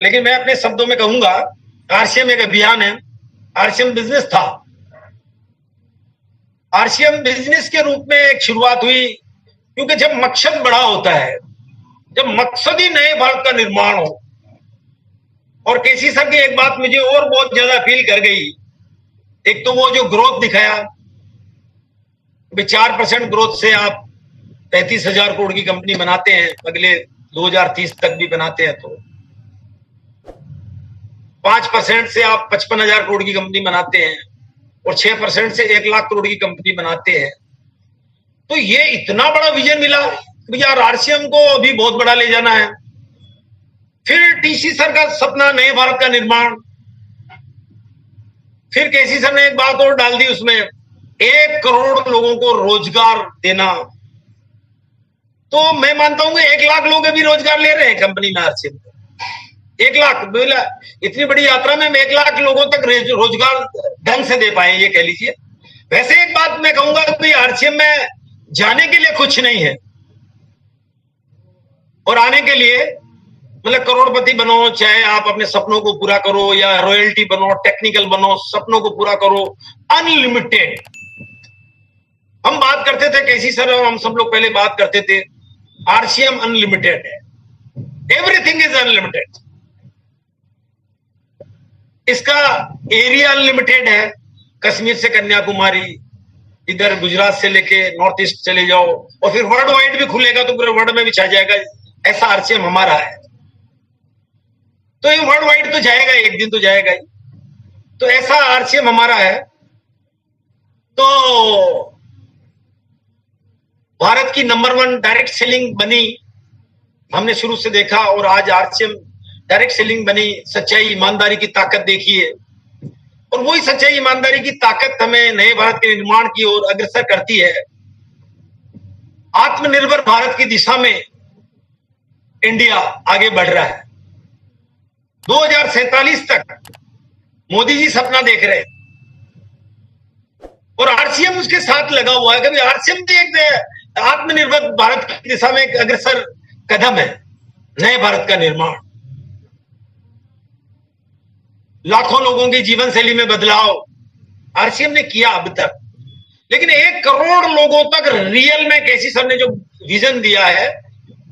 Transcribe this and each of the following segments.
लेकिन मैं अपने शब्दों में कहूंगा, आरसीएम एक अभियान है, आरसीएम बिजनेस था। आरसीएम बिजनेस के रूप में एक शुरुआत हुई, क्योंकि जब मकसद बड़ा होता है, जब मकसद ही नए भारत का निर्माण हो। और केसी सर की एक बात मुझे और बहुत ज्यादा फील कर गई, एक तो वो जो ग्रोथ दिखाया, 4% ग्रोथ से आप 35,000 करोड़ की कंपनी बनाते हैं, अगले 2030 तक भी बनाते हैं तो 5% से आप 55,000 करोड़ की कंपनी बनाते हैं, और 6% से 1 लाख करोड़ की कंपनी बनाते हैं। तो ये इतना बड़ा विजन मिला यार, आरसीएम को अभी बहुत बड़ा ले जाना है। फिर टीसी सर का सपना नए भारत का निर्माण, फिर केसी सर ने एक बात और डाल दी उसमें, 1 करोड़ लोगों को रोजगार देना। तो मैं मानता हूं कि 1 लाख लोग अभी रोजगार ले रहे हैं कंपनी में आरसीएम को। 1 लाख, इतनी बड़ी यात्रा में हम 1 लाख लोगों तक रोजगार ढंग से दे पाए, ये कह लीजिए। वैसे एक बात मैं कहूंगा कि आरसीएम में जाने के लिए कुछ नहीं है, और आने के लिए मतलब करोड़पति बनो, चाहे आप अपने सपनों को पूरा करो, या रॉयल्टी बनो, टेक्निकल बनो, सपनों को पूरा करो, अनलिमिटेड। हम बात करते थे, केसी सर और हम सब लोग पहले बात करते थे, आरसीएम अनलिमिटेड है, एवरीथिंग इज अनलिमिटेड। इसका एरिया अनलिमिटेड है, कश्मीर से कन्याकुमारी, इधर गुजरात से लेके नॉर्थ ईस्ट चले जाओ, और फिर वर्ल्ड वाइड भी खुलेगा तो पूरे वर्ल्ड में भी छा जाएगा। ऐसा आरसीएम हमारा है। तो ये वर्ल्ड वाइड तो जाएगा, एक दिन तो जाएगा ही। तो ऐसा आरसीएम हमारा है। तो भारत की नंबर 1 डायरेक्ट सेलिंग बनी, हमने शुरू से देखा, और आज आरसीएम डायरेक्ट सेलिंग बनी। सच्चाई ईमानदारी की ताकत देखिए, और वही सच्चाई ईमानदारी की ताकत हमें नए भारत के निर्माण की ओर अग्रसर करती है। आत्मनिर्भर भारत की दिशा में इंडिया आगे बढ़ रहा है। 2047 तक मोदी जी सपना देख रहे हैं, और आरसीएम उसके साथ लगा हुआ है। कभी आरसीएम भी एक आत्मनिर्भर भारत की दिशा में एक अग्रसर कदम है, नए भारत का निर्माण। लाखों लोगों की जीवन शैली में बदलाव आरसीएम ने किया अब तक, लेकिन 1 करोड़ लोगों तक रियल में केसी सर ने जो विजन दिया है,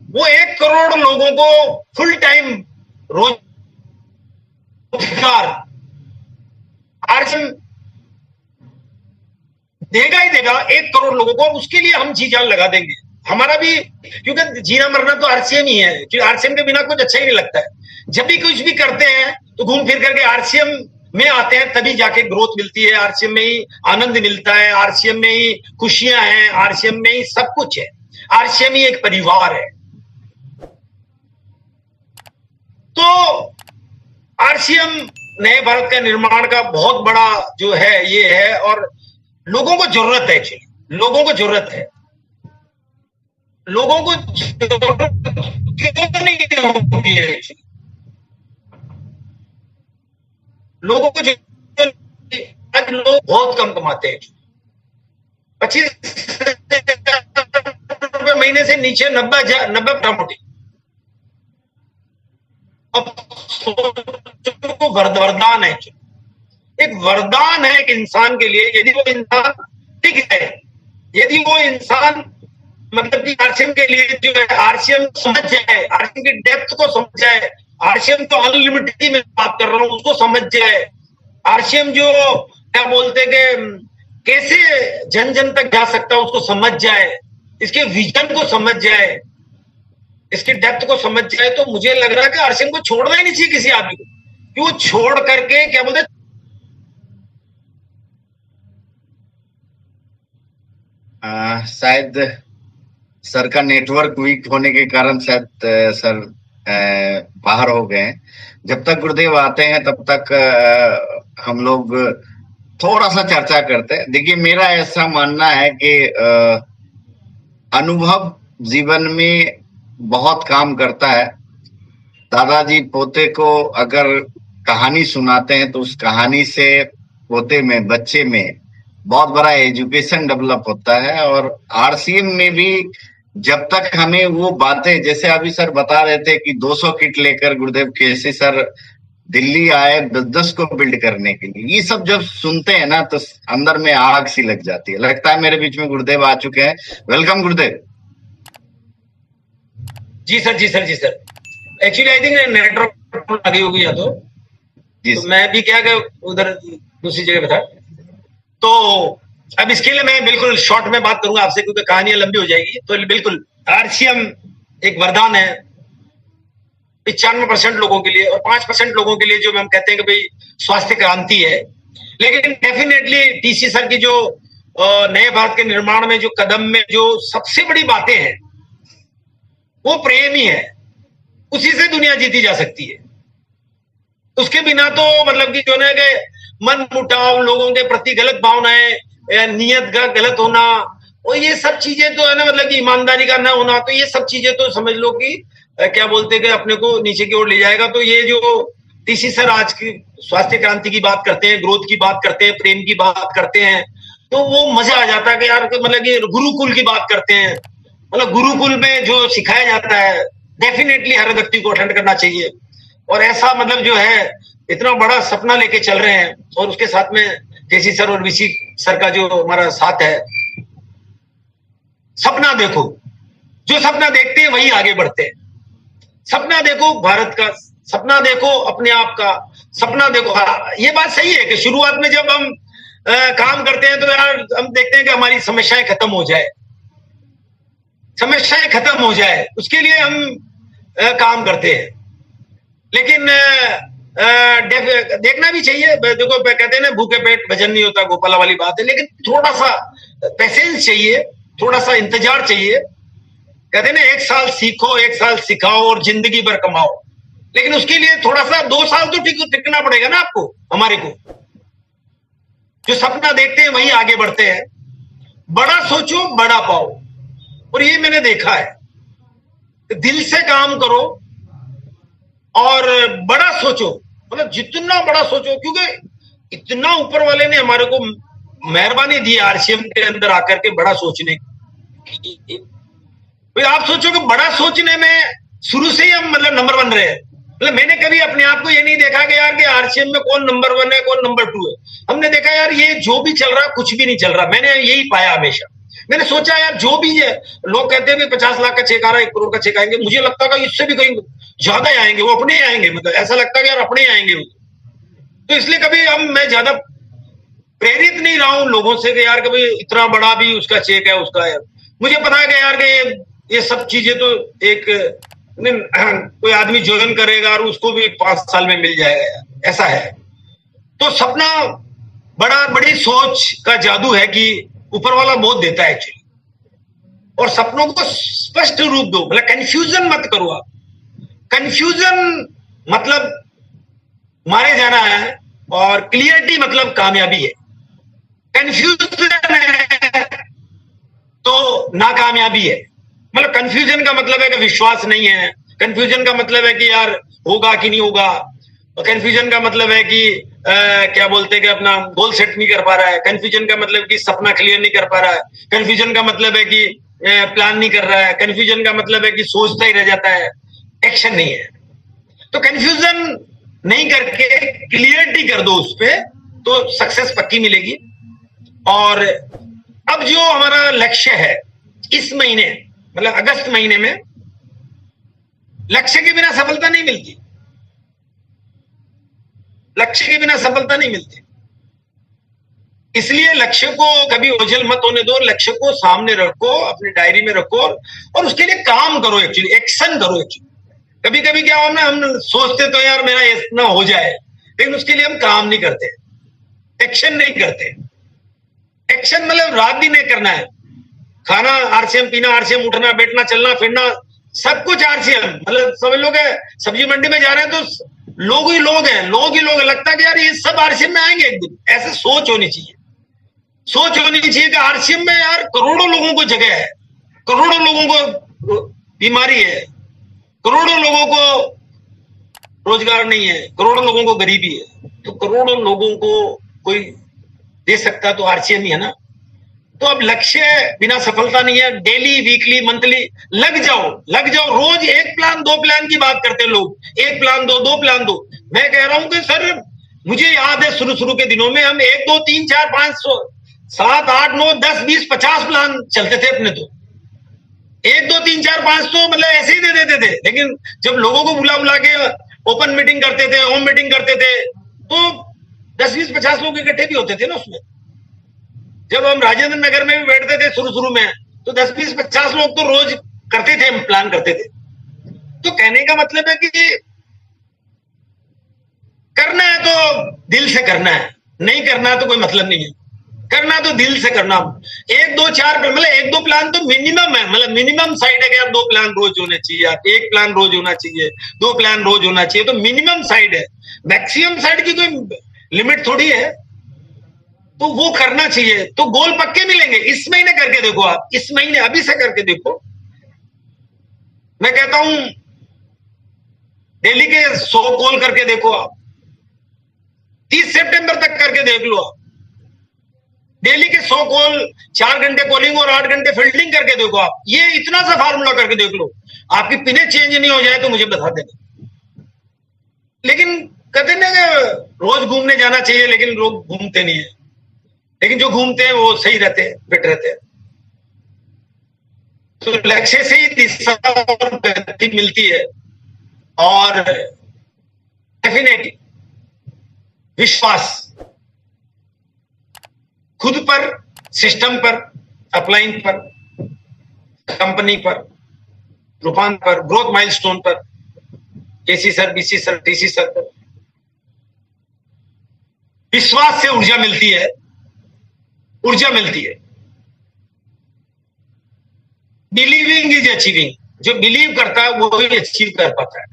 वो 1 करोड़ लोगों को फुल टाइम रोजगार आरसीएम देगा ही देगा 1 करोड़ लोगों को। उसके लिए हम जी जान लगा देंगे, हमारा भी, क्योंकि जीना मरना तो आरसीएम ही है, क्योंकि आरसीएम के बिना कुछ अच्छा ही नहीं लगता है। जब भी कुछ भी करते हैं तो घूम फिर करके आरसीएम में आते हैं, तभी जाके ग्रोथ मिलती है, आरसीएम में ही आनंद मिलता है, आरसीएम में ही खुशियां हैं, आरसीएम में ही सब कुछ है। आरसीएम ही एक परिवार है। तो आरसीएम नए भारत का निर्माण का बहुत बड़ा जो है ये है, और लोगों को जरूरत है, एक्चुअली लोगों को जरूरत है। लोगों को क्यों नहीं होती है? लोगों को आज लोग बहुत कम कमाते हैं, 25,000 महीने से नीचे 90 मोटी। अब वरदान है, एक वरदान है एक इंसान के लिए, यदि वो इंसान टिक है, यदि वो इंसान मतलब कि आरसीएम के लिए जो है, आरसीएम समझ जाए, आरसीएम की डेप्थ को समझ जाए, आरसीएम तो अनलिमिटेड में बात कर रहा हूं, उसको समझ जाए, आरसीएम जो क्या बोलते कि कैसे जन जन तक जा सकता है उसको समझ जाए, इसके विजन को समझ जाए, इसकी डेप्थ को समझ जाए, तो मुझे लग रहा है कि आरसीएम को छोड़ना ही नहीं चाहिए किसी आदमी को, कि वो छोड़ करके क्या बोलते, शायद सर का नेटवर्क वीक होने के कारण शायद सर बाहर हो गए। जब तक गुरुदेव आते हैं तब तक हम लोग थोड़ा सा चर्चा करते हैं। देखिए, मेरा ऐसा मानना है कि अनुभव जीवन में बहुत काम करता है। दादाजी पोते को अगर कहानी सुनाते हैं तो उस कहानी से पोते में, बच्चे में बहुत बड़ा एजुकेशन डेवलप होता है। और आरसीएम में भी जब तक हमें वो बातें, जैसे अभी सर बता रहे थे कि 200 किट लेकर गुरुदेव केसी सर दिल्ली आए बिजनेस को बिल्ड करने के लिए, ये सब जब सुनते हैं ना तो अंदर में आग सी लग जाती है। लगता है मेरे बीच में गुरुदेव आ चुके हैं। वेलकम गुरुदेव। जी सर, जी सर, जी sir. Actually I think network आ गई होगी या जी तो सर। मैं भी क्या उधर दूसरी जगह बता। तो अब इसके लिए मैं बिल्कुल शॉर्ट में बात करूंगा आपसे, क्योंकि कहानियां लंबी हो जाएगी। तो बिल्कुल आरसीएम एक वरदान है 95% लोगों के लिए, और 5% लोगों के लिए जो हम कहते हैं कि भाई स्वास्थ्य क्रांति है। लेकिन डेफिनेटली टीसी सर की जो नए भारत के निर्माण में जो कदम में जो सबसे बड़ी बातें हैं वो प्रेम ही है। उसी से दुनिया जीती जा सकती है। उसके बिना तो मतलब कि जो है कि मन मुटाव, लोगों के प्रति गलत भावनाएं, नियत का गलत होना, और ये सब चीजें तो है ना, मतलब कि ईमानदारी का ना होना, तो ये सब चीजें तो समझ लो कि क्या बोलते हैं कि अपने को नीचे की ओर ले जाएगा। तो ये जो टीसी सर आज की स्वास्थ्य क्रांति की बात करते हैं, ग्रोथ की बात करते हैं, प्रेम की बात करते हैं, तो वो मजा आ जाता है कि यार मतलब कि गुरुकुल की बात करते हैं। मतलब गुरुकुल में जो सिखाया जाता है डेफिनेटली हर व्यक्ति को अटेंड करना चाहिए। और ऐसा मतलब जो है इतना बड़ा सपना लेके चल रहे हैं, और उसके साथ में केसी सर और वीसी सर का जो हमारा साथ है। सपना देखो, जो सपना देखते हैं वही आगे बढ़ते हैं। सपना देखो भारत का, सपना देखो अपने आप का, सपना देखो। ये बात सही है कि शुरुआत में जब हम काम करते हैं तो यार हम देखते हैं कि हमारी समस्याएं खत्म हो जाए, समस्याएं खत्म हो जाए, उसके लिए हम काम करते हैं। लेकिन देखना भी चाहिए। देखो कहते हैं ना, भूखे पेट भजन नहीं होता, गोपाला वाली बात है। लेकिन थोड़ा सा पेशेंस चाहिए, थोड़ा सा इंतजार चाहिए। कहते हैं ना, 1 साल सीखो, 1 साल सिखाओ और जिंदगी भर कमाओ। लेकिन उसके लिए थोड़ा सा 2 साल तो टिकना पड़ेगा ना आपको, हमारे को। जो सपना देखते हैं वही आगे बढ़ते हैं। बड़ा सोचो, बड़ा पाओ। और ये मैंने देखा है, दिल से काम करो और बड़ा सोचो। मतलब जितना बड़ा सोचो, क्योंकि इतना ऊपर वाले ने हमारे को मेहरबानी दी आरसीएम के अंदर आकर के बड़ा सोचने की। भाई आप सोचो कि बड़ा सोचने में शुरू से ही हम मतलब नंबर 1 रहे हैं। मतलब मैंने कभी अपने आप को ये नहीं देखा कि यार कि आरसीएम में कौन नंबर 1 है, कौन नंबर 2 है। हमने देखा यार ये जो भी चल रहा कुछ भी नहीं चल रहा। मैंने यही पाया हमेशा। मैंने सोचा यार जो भी है, लोग कहते हैं कि 50 लाख का चेक आ रहा है, 1 करोड़ का चेक आएंगे। मुझे लगता था इससे भी कहीं ज्यादा आएंगे, वो अपने ही आएंगे। मतलब ऐसा लगता है कि यार अपने ही आएंगे। तो इसलिए कभी मैं ज्यादा प्रेरित नहीं रहा हूं लोगों से कि यार कभी इतना बड़ा भी उसका चेक है, उसका है। मुझे पता है कि यार कि ये सब चीजें तो एक कोई आदमी ज्वाइन करेगा और उसको भी 5 साल में मिल जाएगा, ऐसा है। तो सपना बड़ी सोच का जादू है कि ऊपर वाला बहुत देता है एक्चुअली। और सपनों को स्पष्ट रूप दो, मतलब कंफ्यूजन मत करो आप। कंफ्यूजन मतलब मारे जाना है, और क्लियरिटी मतलब कामयाबी है। कंफ्यूजन है तो नाकामयाबी है। मतलब कंफ्यूजन का मतलब है कि विश्वास नहीं है। कंफ्यूजन का मतलब है कि यार होगा कि नहीं होगा। और कंफ्यूजन का मतलब है कि क्या बोलते हैं कि अपना गोल सेट नहीं कर पा रहा है। कंफ्यूजन का मतलब कि सपना क्लियर नहीं कर पा रहा है। कंफ्यूजन का मतलब है कि प्लान नहीं कर रहा है। कंफ्यूजन का मतलब है कि सोचता ही रह जाता है, एक्शन नहीं है। तो कंफ्यूजन नहीं करके क्लियरिटी कर दो उस पर, तो सक्सेस पक्की मिलेगी। और अब जो हमारा लक्ष्य है इस महीने, मतलब अगस्त महीने में, लक्ष्य के बिना सफलता नहीं मिलती। लक्ष्य के बिना सफलता नहीं मिलती। इसलिए लक्ष्य को कभी ओझल मत होने दो। लक्ष्य को सामने रखो, अपनी डायरी में रखो, और उसके लिए काम करो, एक्चुअली एक्शन करो। एक्चुअली कभी कभी क्या हो ना, हम सोचते तो यार मेरा इतना हो जाए, लेकिन उसके लिए हम काम नहीं करते, एक्शन नहीं करते। एक्शन मतलब रात दिन नहीं करना है। खाना आरसीएम, पीना आरसीएम, उठना बैठना चलना फिरना सब कुछ आरसीएम। मतलब समझ लो कि सब्जी मंडी में जा रहे हैं तो लोग ही लोग हैं, लोग ही लोग। लगता है कि यार ये सब आरसीएम में आएंगे एक दिन। ऐसे सोच होनी चाहिए। सोच होनी चाहिए कि आरसीएम में यार करोड़ों लोगों को जगह है, करोड़ों लोगों को बीमारी है, करोड़ों लोगों को रोजगार नहीं है, करोड़ों लोगों को गरीबी है। तो करोड़ों लोगों को कोई दे सकता तो आरसीएम ही है ना। तो अब लक्ष्य बिना सफलता नहीं है। डेली, वीकली, मंथली लग जाओ। रोज एक प्लान, 2 प्लान की बात करते हैं लोग, 1 प्लान दो, 2 प्लान दो। मैं कह रहा हूं कि सर, मुझे याद है शुरू के दिनों में हम 1, 2, 3, 4, 5, 7, 8, 9, 10, 20, 50 प्लान चलते थे अपने। तो 1, 2, 3, 4, 5 तो मतलब ऐसे ही दे देते थे। लेकिन जब लोगों को बुला के ओपन मीटिंग करते थे, होम मीटिंग करते थे, तो 10, 20, 50 लोग इकट्ठे भी होते थे ना उसमें। जब हम राजेंद्र नगर में भी बैठते थे शुरू में, तो 10, 20, 50 लोग तो रोज करते थे, हम प्लान करते थे। तो कहने का मतलब है कि करना है तो दिल से करना है, नहीं करना तो कोई मतलब नहीं है। करना तो दिल से करना। 1, 2, 4 मतलब 1, 2 प्लान तो मिनिमम है, मतलब मिनिमम साइड है कि आप 2 प्लान रोज होने चाहिए, आप 1 प्लान रोज होना चाहिए, 2 प्लान रोज होना चाहिए, तो मिनिमम साइड है। मैक्सिमम साइड की कोई लिमिट थोड़ी है। तो वो करना चाहिए, तो गोल पक्के मिलेंगे। इस महीने करके देखो, आप इस महीने अभी से करके देखो। मैं कहता हूं दिल्ली के 100 कॉल करके देखो आप, 30 सितंबर तक करके देख लो आप। डेली के 100 कॉल, 4 घंटे कॉलिंग और 8 घंटे फील्डिंग करके देखो आप। ये इतना सा फार्मूला करके देख लो, आपकी पिने चेंज नहीं हो जाए तो मुझे बता देना। लेकिन कहते ना रोज घूमने जाना चाहिए, लेकिन लोग घूमते नहीं है। लेकिन जो घूमते हैं वो सही रहते हैं, फिट रहते हैं। तो लक्ष्य से ही दिशा और गति मिलती है। और डेफिनेटली विश्वास खुद पर, सिस्टम पर, अपलाइन पर, कंपनी पर, रूपांतर पर, ग्रोथ माइलस्टोन पर, KC sir, BC sir, TC sir पर विश्वास से ऊर्जा मिलती है। Believing is achieving. जो बिलीव करता है वो ही अचीव कर पाता है।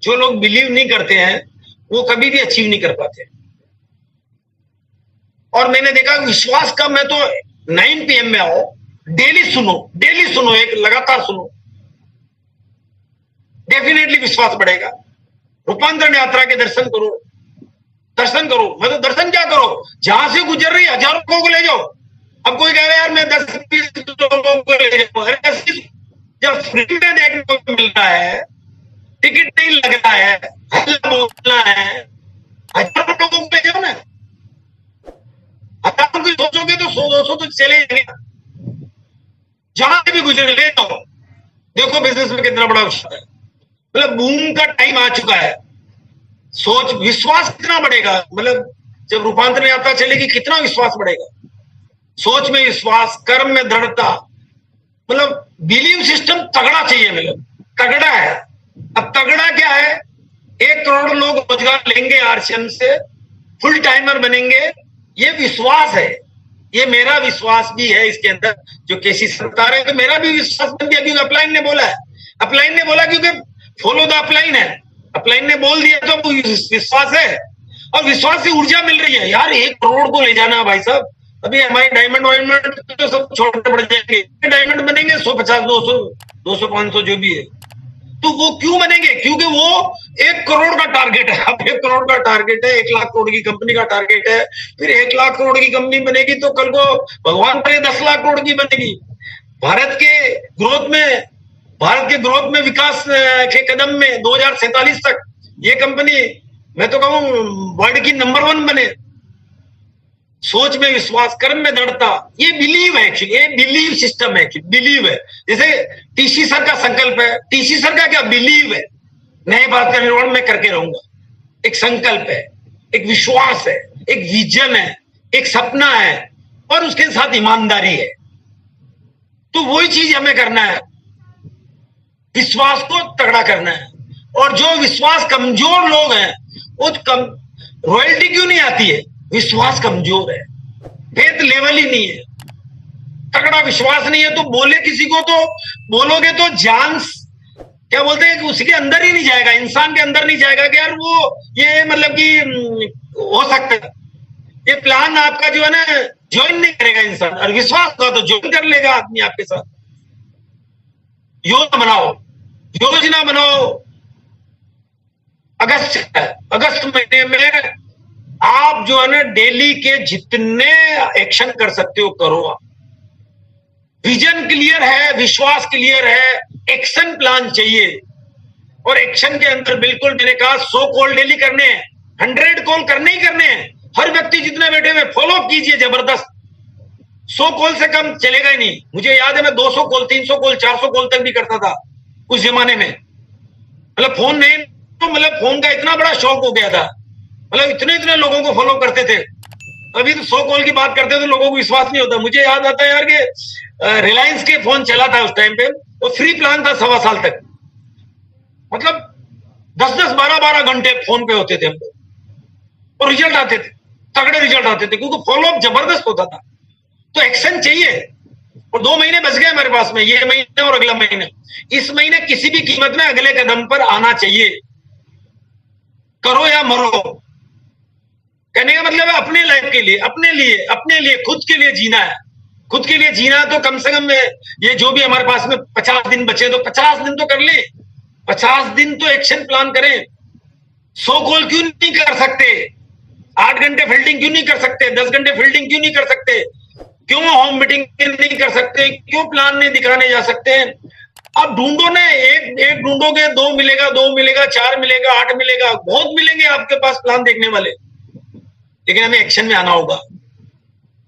जो लोग बिलीव नहीं करते हैं वो कभी भी अचीव नहीं कर पाते। और मैंने देखा विश्वास का, मैं तो 9 PM में आओ, डेली सुनो, एक लगातार सुनो, डेफिनेटली विश्वास बढ़ेगा। रूपांतरण यात्रा के दर्शन करो। मतलब दर्शन क्या करो, जहां से गुजर रही हजारों लोगों को ले जाओ। अब कोई कह रहा है यार मैं 10-20 लोगों को ले जाऊं, जब फ्री में देखने को मिल रहा है, टिकट नहीं लग रहा है, हल्ला बोलना है, हजारों लोगों को ले जाओ ना। हजारों की सोचोगे तो 100-200 तो चले जाएंगे। जहां से भी गुजरे ले जाओ। देखो बिजनेस में कितना बड़ा विषय है। मतलब बूम का टाइम आ चुका है। सोच, विश्वास कितना बढ़ेगा, मतलब जब रूपांतरण यात्रा चलेगी कितना विश्वास बढ़ेगा। सोच में विश्वास, कर्म में दृढ़ता, मतलब बिलीव सिस्टम तगड़ा चाहिए। मतलब तगड़ा है। अब तगड़ा क्या है, 1 करोड़ लोग रोजगार लेंगे आरसीएम से, फुल टाइमर बनेंगे, ये विश्वास है। ये मेरा विश्वास भी है इसके अंदर, जो केसी सर बता रहे हैं। तो मेरा भी विश्वास बन गया, क्योंकि अपलाइन ने बोला है। अपलाइन ने बोला क्योंकि फॉलो द अपलाइन है। अपलाइन ने बोल दिया तो विश्वास है। और विश्वास से ऊर्जा मिल रही है। यार 1 करोड़ को ले जाना भाई साहब। अभी हमारे डायमंड वायमंड तो सब छोटे पड़ जाएंगे, डायमंड बनेंगे 150, 200, 500 जो भी है। तो वो क्यों बनेंगे, क्योंकि वो 1 करोड़ का टारगेट है। अब 1 करोड़ का टारगेट है, 1 लाख करोड़ की कंपनी का टारगेट है। फिर 1 लाख करोड़ की कंपनी बनेगी तो कल को भगवान करे 10 लाख करोड़ की बनेगी। भारत के ग्रोथ में विकास के कदम में 2047 तक ये कंपनी, मैं तो कहूं वर्ल्ड की नंबर 1 बने। सोच में विश्वास, कर्म में दृढ़ता, ये बिलीव है एक्चुअली। ये बिलीव सिस्टम है, बिलीव है। जैसे टीसी सर का संकल्प है, टीसी सर का क्या बिलीव है, नए भारत का निर्माण मैं करके रहूंगा। एक संकल्प है, एक विश्वास है, एक विजन है, एक सपना है, और उसके साथ ईमानदारी है। तो वही चीज हमें करना है, विश्वास को तगड़ा करना है। और जो विश्वास कमजोर लोग हैं वो रॉयल्टी क्यों नहीं आती है, विश्वास कमजोर है, फेथ लेवल ही नहीं है, तगड़ा विश्वास नहीं है। तो बोले किसी को तो बोलोगे तो जान, क्या बोलते हैं, उसके अंदर ही नहीं जाएगा, इंसान के अंदर नहीं जाएगा कि यार वो ये मतलब कि हो सकता है। ये प्लान आपका जो है ना ज्वाइन नहीं करेगा इंसान, और विश्वास होगा तो ज्वाइन कर लेगा आदमी आपके साथ। योजना बनाओ। अगस्त महीने में आप जो है ना डेली के जितने एक्शन कर सकते हो करो आप। विजन क्लियर है, विश्वास क्लियर है, एक्शन प्लान चाहिए। और एक्शन के अंदर बिल्कुल मैंने कहा 100 कॉल डेली करने हैं, 100 कॉल करने ही करने हैं। हर व्यक्ति जितने बैठे हुए फॉलो कीजिए जबरदस्त। 100 कॉल से कम चलेगा ही नहीं। मुझे याद है मैं 200 कॉल, 300 कॉल, 400 कॉल तक भी करता था उस जमाने में। मतलब फोन नहीं, तो मतलब फोन का इतना बड़ा शौक हो गया था, मतलब इतने इतने लोगों को फॉलो करते थे। अभी तो 100 कॉल की बात करते तो लोगों को विश्वास नहीं होता। मुझे याद आता है यार कि रिलायंस के फोन चला था उस टाइम पे, वो फ्री प्लान था 1.25 साल तक। मतलब 10-10, 12-12 घंटे फोन पे होते थे हम लोग, और रिजल्ट आते थे, तगड़े रिजल्ट आते थे, क्योंकि फॉलोअप जबरदस्त होता था। तो एक्शन चाहिए। और 2 महीने बच गए हमारे पास में, ये महीने और अगला महीने। इस महीने किसी भी कीमत में अगले कदम पर आना चाहिए, करो या मरो। कहने का मतलब है अपने लाइफ के लिए, अपने लिए खुद के लिए जीना है। खुद के लिए जीना तो कम से कम ये जो भी हमारे पास में 50 दिन बचे तो 50 दिन तो कर ले, 50 दिन तो एक्शन प्लान करें। 100 कॉल क्यों नहीं कर सकते? 8 घंटे फील्डिंग क्यों नहीं कर सकते? 10 घंटे फील्डिंग क्यों नहीं कर सकते? क्यों होम मीटिंग नहीं कर सकते? क्यों प्लान नहीं दिखाने जा सकते? अब ढूंढो ना, एक ढूंढोगे 2 मिलेगा, 2 मिलेगा, 4 मिलेगा, 8 मिलेगा, बहुत मिलेंगे आपके पास प्लान देखने वाले। लेकिन हमें एक्शन में आना होगा।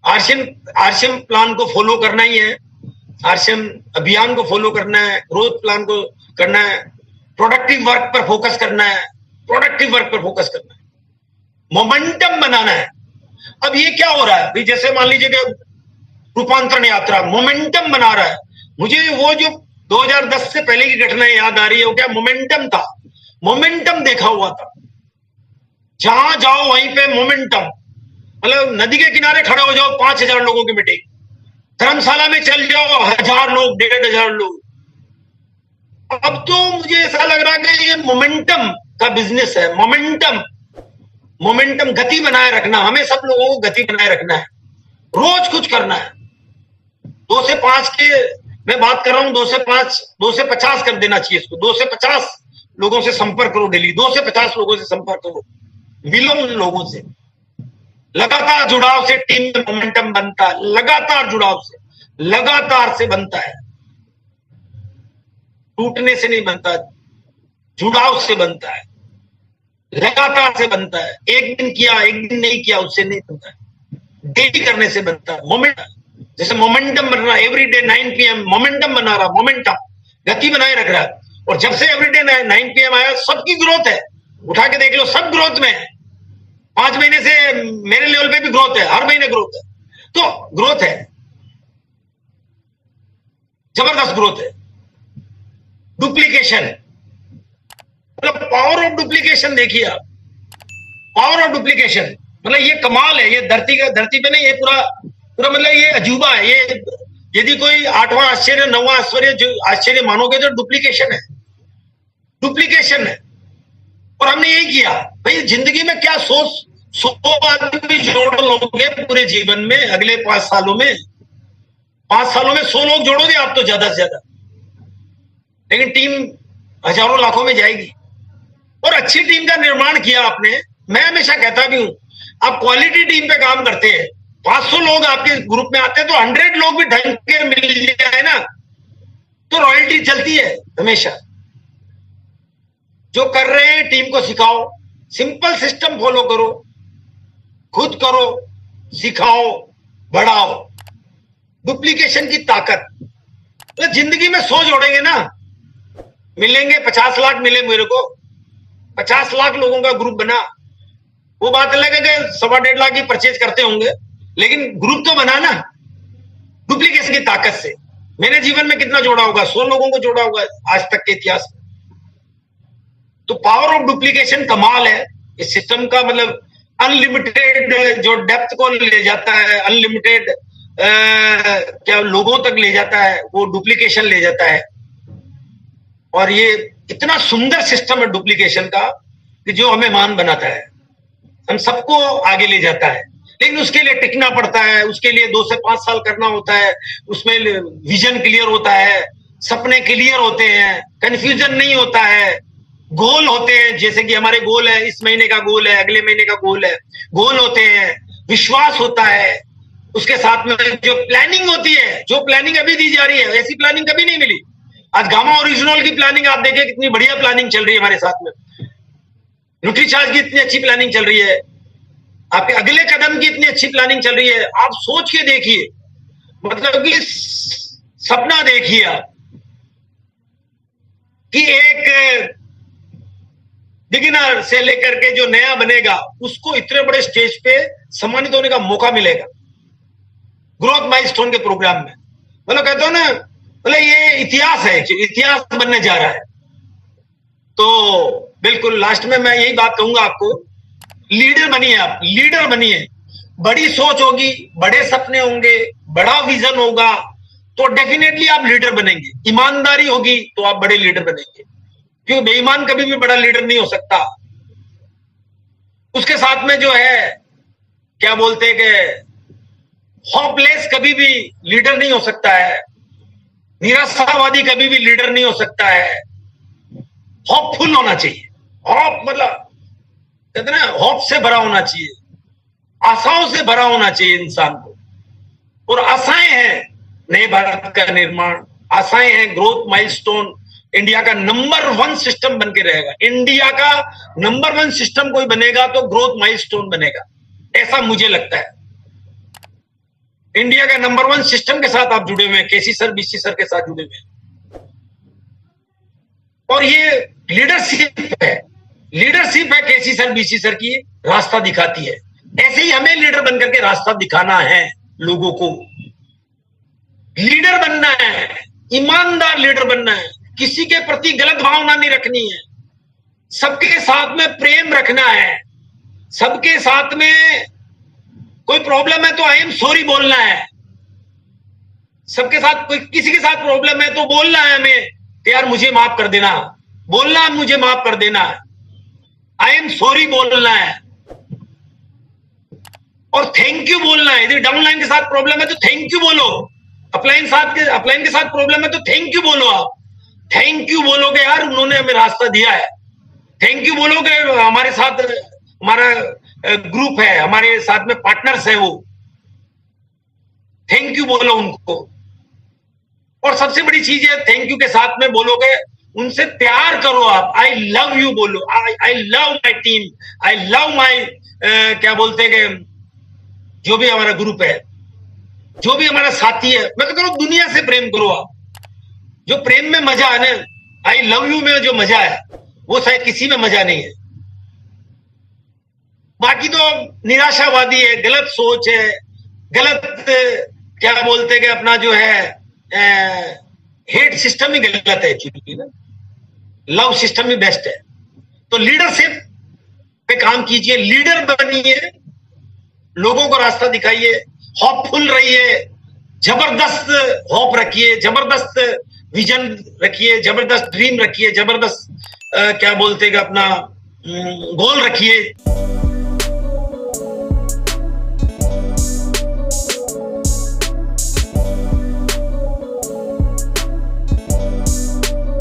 आरसीएम प्लान को फॉलो करना ही है, आरसीएम अभियान को फॉलो करना है, ग्रोथ प्लान को करना है, प्रोडक्टिव वर्क पर फोकस करना है, प्रोडक्टिव वर्क पर फोकस करना है, मोमेंटम बनाना है। अब ये क्या हो रहा है भाई, जैसे मान लीजिए कि रूपांतरण यात्रा मोमेंटम बना रहा है। मुझे वो जो 2010 से पहले की घटनाएं याद आ रही है, वो क्या मोमेंटम था, मोमेंटम देखा हुआ था। जहां जाओ वहीं पे मोमेंटम, मतलब नदी के किनारे खड़े हो जाओ 5,000 लोगों की मीटिंग, धर्मशाला में चल जाओ 1,000 लोग, 1,500 लोग। अब तो मुझे ऐसा लग रहा है कि ये मोमेंटम का बिजनेस है। मोमेंटम गति बनाए रखना, हमें सब लोगों को गति बनाए रखना है, रोज कुछ करना है। 2 से 5 के मैं बात कर रहा हूं, 2 से 5, 2 से 50 कर देना चाहिए इसको। 2 से 50 लोगों से संपर्क करो डेली, 2 से 50 लोगों से संपर्क करो, मिलो उन लोगों से। लगातार जुड़ाव से टीम में मोमेंटम बनता है, लगातार जुड़ाव से, लगातार से बनता है, टूटने से नहीं बनता, जुड़ाव से बनता है, लगातार से बनता है। एक दिन किया, एक दिन नहीं किया, उससे नहीं बनता है, डेली करने से बनता है। मोमेंटम, जैसे मोमेंटम बन रहा है एवरीडे 9 PM, मोमेंटम बना रहा, मोमेंटम गति बनाए रख रहा है। और जब से एवरीडे 9 PM आया, सबकी ग्रोथ है, उठा के देख लो, सब ग्रोथ में है। 5 महीने से मेरे लेवल पे भी ग्रोथ है, हर महीने ग्रोथ है। तो ग्रोथ है, जबरदस्त ग्रोथ है। डुप्लीकेशन, मतलब पावर ऑफ डुप्लीकेशन देखिए आप, पावर ऑफ डुप्लीकेशन, मतलब ये कमाल है। ये धरती पे नहीं, ये पूरा मतलब ये अजूबा है। ये यदि कोई 8वां आश्चर्य, 9वां आश्चर्य जो आश्चर्य मानोगे तो डुप्लीकेशन है, डुप्लीकेशन है। और हमने यही किया भाई, जिंदगी में क्या 100 आदमी जोड़ लोगे पूरे जीवन में, अगले 5 सालों में, 5 सालों में 100 लोग जोड़ोगे आप तो ज्यादा से ज्यादा, लेकिन टीम हजारों लाखों में जाएगी। और अच्छी टीम का निर्माण किया आपने। मैं हमेशा कहता भी हूं, आप क्वालिटी टीम पे काम करते हैं, 500 लोग आपके ग्रुप में आते हैं तो 100 लोग भी ढंग के मिल जाए ना, तो रॉयल्टी चलती है हमेशा। जो कर रहे हैं टीम को सिखाओ, सिंपल सिस्टम फॉलो करो, खुद करो, सिखाओ, बढ़ाओ। डुप्लीकेशन की ताकत, तो जिंदगी में 100 जोड़ेंगे ना, मिलेंगे 50 लाख मिले मेरे को, 50 लाख लोगों का ग्रुप बना। वो बात अलग है कि 1.25 लाख की परचेज करते होंगे, लेकिन ग्रुप तो बना ना डुप्लीकेशन की ताकत से। मैंने जीवन में कितना जोड़ा होगा, 100 लोगों को जोड़ा होगा आज तक के इतिहास में। तो पावर ऑफ डुप्लीकेशन कमाल है इस सिस्टम का। मतलब अनलिमिटेड जो डेप्थ को ले जाता है, अनलिमिटेड क्या लोगों तक ले जाता है, वो डुप्लीकेशन ले जाता है। और ये इतना सुंदर सिस्टम है डुप्लीकेशन का कि जो हमें मान बनाता है, हम सबको आगे ले जाता है। लेकिन उसके लिए टिकना पड़ता है, उसके लिए 2 से 5 साल करना होता है, उसमें विजन क्लियर होता है, सपने क्लियर होते हैं, कंफ्यूजन नहीं होता है, गोल होते हैं। जैसे कि हमारे गोल है, इस महीने का गोल है, अगले महीने का गोल है, गोल होते हैं, विश्वास होता है, उसके साथ में जो प्लानिंग होती है, जो प्लानिंग अभी दी जा रही है, ऐसी प्लानिंग कभी नहीं मिली। आज गामा ओरिजिनल की प्लानिंग आप देखिए, कितनी बढ़िया प्लानिंग चल रही है हमारे साथ में। न्यूट्रीचार्ज की इतनी अच्छी प्लानिंग चल रही है, आपके अगले कदम की इतनी अच्छी प्लानिंग चल रही है। आप सोच के देखिए, मतलब कि सपना देखिए आप कि एक बिगिनर से लेकर के जो नया बनेगा उसको इतने बड़े स्टेज पे सम्मानित होने का मौका मिलेगा ग्रोथ माइलस्टोन के प्रोग्राम में। मतलब कहते हो ना, मतलब ये इतिहास है, इतिहास बनने जा रहा है। तो बिल्कुल लास्ट में मैं यही बात कहूंगा आपको, लीडर बनिए, आप लीडर बनिए। बड़ी सोच होगी, बड़े सपने होंगे, बड़ा विजन होगा तो डेफिनेटली आप लीडर बनेंगे। ईमानदारी होगी तो आप बड़े लीडर बनेंगे, क्योंकि बेईमान कभी भी बड़ा लीडर नहीं हो सकता। उसके साथ में जो है क्या बोलते हैं कि होपलेस कभी भी लीडर नहीं हो सकता है, निराशावादी कभी भी लीडर नहीं हो सकता है। होपफुल होना चाहिए, होप मतलब कहते ना, होप से भरा होना चाहिए, आशाओं से भरा होना चाहिए इंसान को। और आशाएं हैं नए भारत का निर्माण, आशाएं हैं ग्रोथ माइलस्टोन, इंडिया का नंबर 1 सिस्टम बन के रहेगा। इंडिया का नंबर 1 सिस्टम कोई बनेगा तो ग्रोथ माइलस्टोन बनेगा, ऐसा मुझे लगता है। इंडिया का नंबर 1 सिस्टम के साथ आप जुड़े हुए हैं, केसी सर, बीसी सर के साथ जुड़े हुए हैं। और ये लीडरशिप है, लीडरशिप है केसी सर, बीसी सर की, रास्ता दिखाती है। ऐसे ही हमें लीडर बनकर के रास्ता दिखाना है लोगों को। लीडर बनना है, ईमानदार लीडर बनना है, किसी के प्रति गलत भावना नहीं रखनी है, सबके साथ में प्रेम रखना है, सबके साथ में कोई प्रॉब्लम है तो आई एम सॉरी बोलना है, सबके साथ कोई किसी के साथ प्रॉब्लम है तो बोलना है हमें कि यार मुझे माफ कर देना, बोलना मुझे माफ कर देना, आई एम सॉरी बोलना है। और थैंक यू बोलना है। यदि डाउनलाइन के साथ प्रॉब्लम है तो थैंक यू बोलो, अपलाइन के साथ प्रॉब्लम है तो थैंक यू बोलो। आप थैंक यू बोलोगे, यार उन्होंने हमें रास्ता दिया है, थैंक यू बोलोगे, हमारे साथ हमारा ग्रुप है, हमारे साथ में पार्टनर्स है, वो थैंक यू बोलो उनको। और सबसे बड़ी चीज है, थैंक यू के साथ में बोलोगे, उनसे प्यार करो आप, आई लव यू बोलो, I love my team, I love my क्या बोलते हैं, जो भी हमारा ग्रुप है, जो भी हमारा साथी है, मैं तो करो दुनिया से प्रेम करो आप। जो प्रेम में मजा है ना, आई लव यू में जो मजा है वो शायद किसी में मजा नहीं है। बाकी तो निराशावादी है, गलत सोच है, गलत क्या बोलते हैं, अपना जो है हेट सिस्टम ही गलत है एक्चुअली ना, लव सिस्टम ही बेस्ट है। तो लीडरशिप पे काम कीजिए, लीडर बनिए, लोगों को रास्ता दिखाइए, होपफुल रहिए, जबरदस्त होप रखिए, जबरदस्त विजन रखिए, जबरदस्त ड्रीम रखिए, जबरदस्त क्या बोलते हैं अपना गोल रखिए।